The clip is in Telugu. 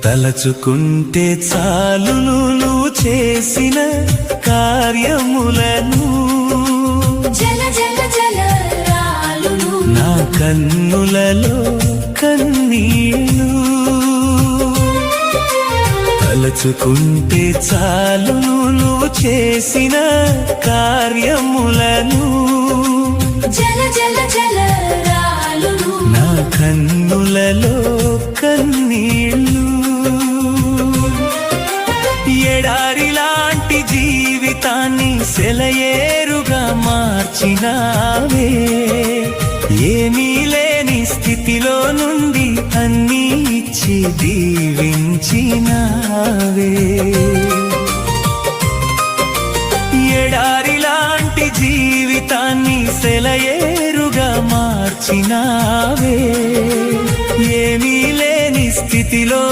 తలచుకుంటే చాలును నువ్వు చేసిన కార్యములను జల జల జల రాలును నా కన్నులలో కన్నీళ్ళు తలచుకుంటే చాలును నువ్వు చేసిన కార్యములను జల జల జల రాలును నా కన్నులలో కన్నీళ్ళు ఎడారి లాంటి జీవితాన్ని సెలయేరుగా మార్చినావే ఏమీ లేని స్థితిలో నుండి అన్నీ ఇచ్చి దీవించినావే ఎడారి లాంటి జీవితాన్ని సెలయేరుగా మార్చినావే ఏమీ లేని స్థితిలో